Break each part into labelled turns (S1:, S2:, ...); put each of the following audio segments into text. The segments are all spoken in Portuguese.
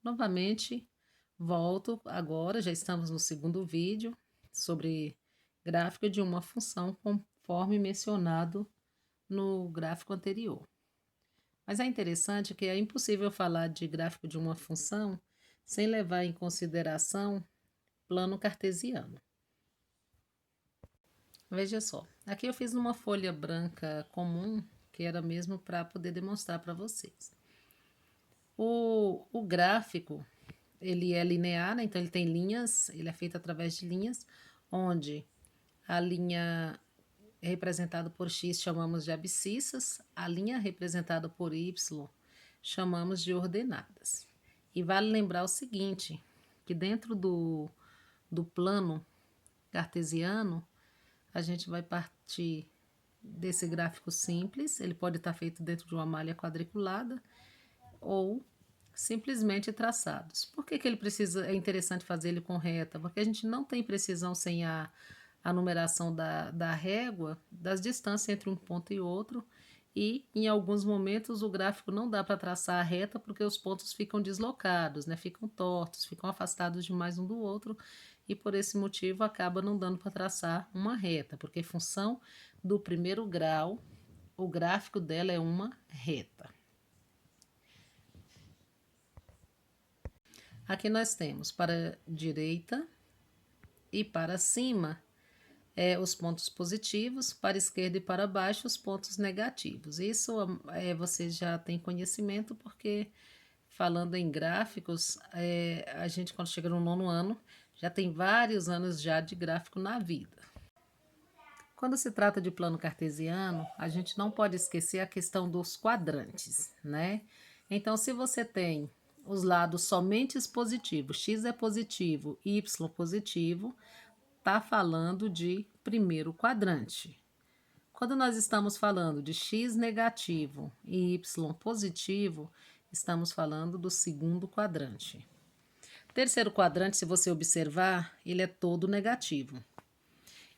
S1: Novamente, volto agora, já estamos no segundo vídeo sobre gráfico de uma função conforme mencionado no gráfico anterior. Mas é interessante que é impossível falar de gráfico de uma função sem levar em consideração plano cartesiano. Veja só, aqui eu fiz numa folha branca comum, que era mesmo para poder demonstrar para vocês. O gráfico, ele é linear, né? Então ele tem linhas, ele é feito através de linhas, onde a linha representada por x chamamos de abscissas, a linha representada por y chamamos de ordenadas. E vale lembrar o seguinte, que dentro do plano cartesiano, a gente vai partir desse gráfico simples, ele pode estar feito dentro de uma malha quadriculada ou simplesmente traçados. Por que ele precisa, é interessante fazer ele com reta? Porque a gente não tem precisão sem a numeração da régua, das distâncias entre um ponto e outro, e em alguns momentos o gráfico não dá para traçar a reta porque os pontos ficam deslocados, né? Ficam tortos, ficam afastados demais um do outro, e por esse motivo acaba não dando para traçar uma reta, porque função do primeiro grau, o gráfico dela é uma reta. Aqui nós temos para direita e para cima os pontos positivos, para esquerda e para baixo os pontos negativos. Isso vocês já têm conhecimento porque falando em gráficos, a gente quando chega no nono ano já tem vários anos já de gráfico na vida. Quando se trata de plano cartesiano, a gente não pode esquecer a questão dos quadrantes, né? Então, se você tem os lados somente positivos, x é positivo, y positivo, está falando de primeiro quadrante. Quando nós estamos falando de x negativo e y positivo, estamos falando do segundo quadrante. Terceiro quadrante, se você observar, ele é todo negativo.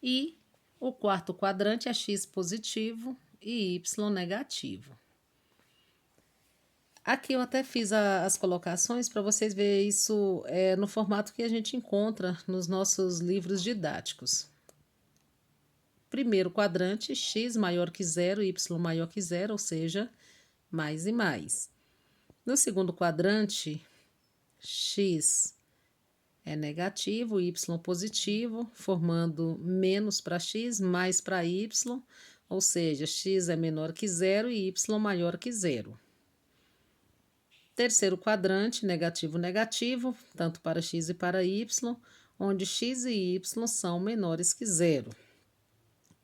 S1: E o quarto quadrante é x positivo e y negativo. Aqui eu até fiz as colocações para vocês verem isso no formato que a gente encontra nos nossos livros didáticos. Primeiro quadrante, x maior que zero, y maior que zero, ou seja, mais e mais. No segundo quadrante, x é negativo, y positivo, formando menos para x, mais para y, ou seja, x é menor que zero e y maior que zero. Terceiro quadrante, negativo, negativo, tanto para x e para y, onde x e y são menores que zero.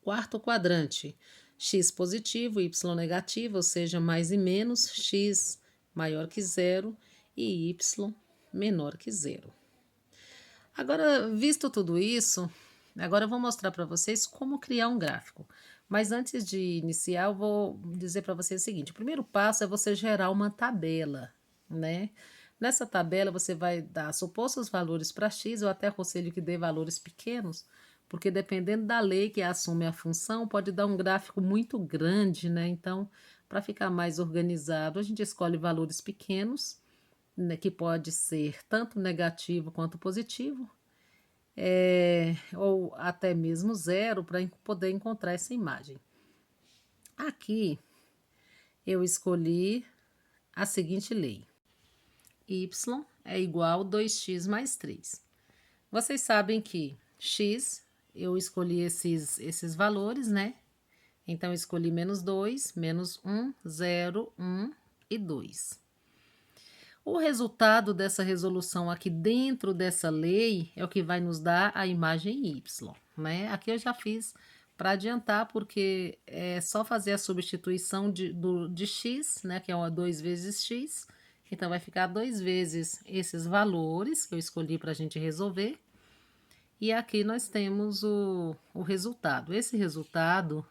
S1: Quarto quadrante, x positivo, y negativo, ou seja, mais e menos, x maior que zero e y menor que zero. Agora, visto tudo isso, agora eu vou mostrar para vocês como criar um gráfico. Mas antes de iniciar, eu vou dizer para vocês o seguinte: o primeiro passo é você gerar uma tabela, né? Nessa tabela você vai dar supostos valores para x, eu até aconselho que dê valores pequenos, porque dependendo da lei que assume a função, pode dar um gráfico muito grande, né? Então, para ficar mais organizado, a gente escolhe valores pequenos, né, que pode ser tanto negativo quanto positivo, ou até mesmo zero, para poder encontrar essa imagem. Aqui eu escolhi a seguinte lei: y é igual a 2x mais 3. Vocês sabem que x, eu escolhi esses valores, né? Então, eu escolhi menos 2, menos 1, 0, 1 e 2. O resultado dessa resolução aqui dentro dessa lei é o que vai nos dar a imagem y, né? Aqui eu já fiz para adiantar, porque é só fazer a substituição de x, né? Que é 2 vezes x. Então, vai ficar 2 vezes esses valores que eu escolhi para a gente resolver. E aqui nós temos o resultado. Esse resultado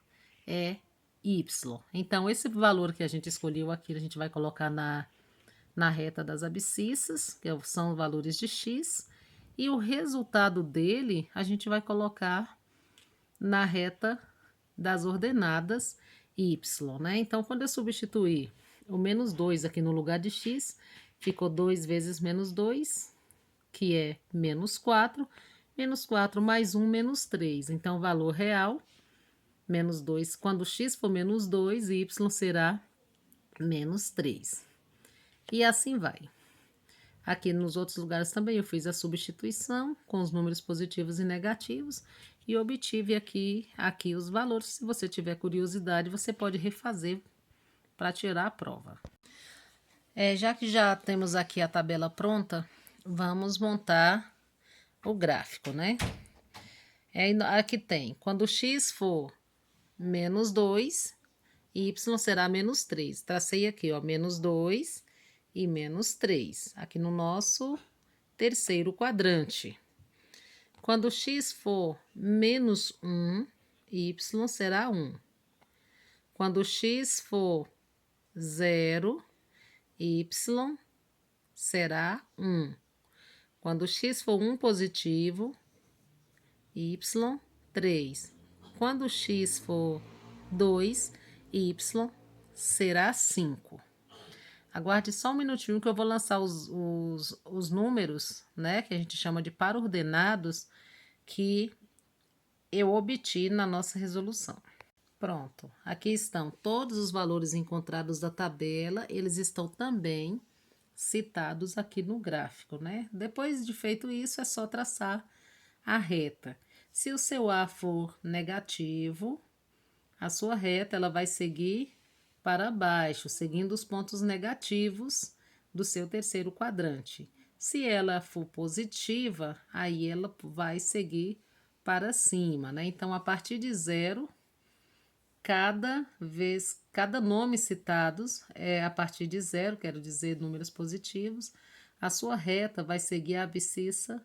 S1: é y. Então, esse valor que a gente escolheu aqui, a gente vai colocar na reta das abscissas, que são valores de x, e o resultado dele a gente vai colocar na reta das ordenadas y, né? Então, quando eu substituir o menos 2 aqui no lugar de x, ficou 2 vezes menos 2, que é menos 4. Menos 4 mais 1, menos 3. Então, o valor real, menos 2. Quando x for menos 2, y será menos 3. E assim vai. Aqui nos outros lugares também eu fiz a substituição com os números positivos e negativos e obtive aqui os valores. Se você tiver curiosidade, você pode refazer para tirar a prova. Já que já temos aqui a tabela pronta, vamos montar o gráfico, né? Aqui tem, quando x for menos 2, y será menos 3. Tracei aqui, ó, menos 2 e menos 3, aqui no nosso terceiro quadrante. Quando x for menos 1, y será 1. Quando x for 0, y será 1. Quando x for 1 positivo, y 3. Quando x for 2, y será 5. Aguarde só um minutinho que eu vou lançar os números, né, que a gente chama de par ordenados, que eu obtive na nossa resolução. Pronto, aqui estão todos os valores encontrados da tabela, eles estão também citados aqui no gráfico, né? Depois de feito isso, é só traçar a reta. Se o seu A for negativo, a sua reta ela vai seguir para baixo, seguindo os pontos negativos do seu terceiro quadrante. Se ela for positiva, aí ela vai seguir para cima, né? Então, a partir de 0, cada nome citados é a partir de 0, quero dizer números positivos, a sua reta vai seguir a abscissa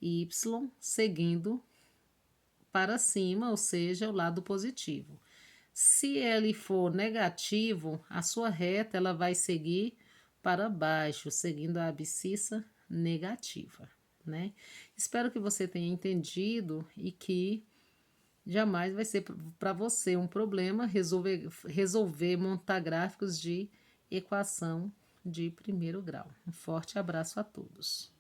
S1: y, seguindo para cima, ou seja, o lado positivo. Se ele for negativo, a sua reta ela vai seguir para baixo, seguindo a abscissa negativa, né? Espero que você tenha entendido e que jamais vai ser para você um problema resolver montar gráficos de equação de primeiro grau. Um forte abraço a todos.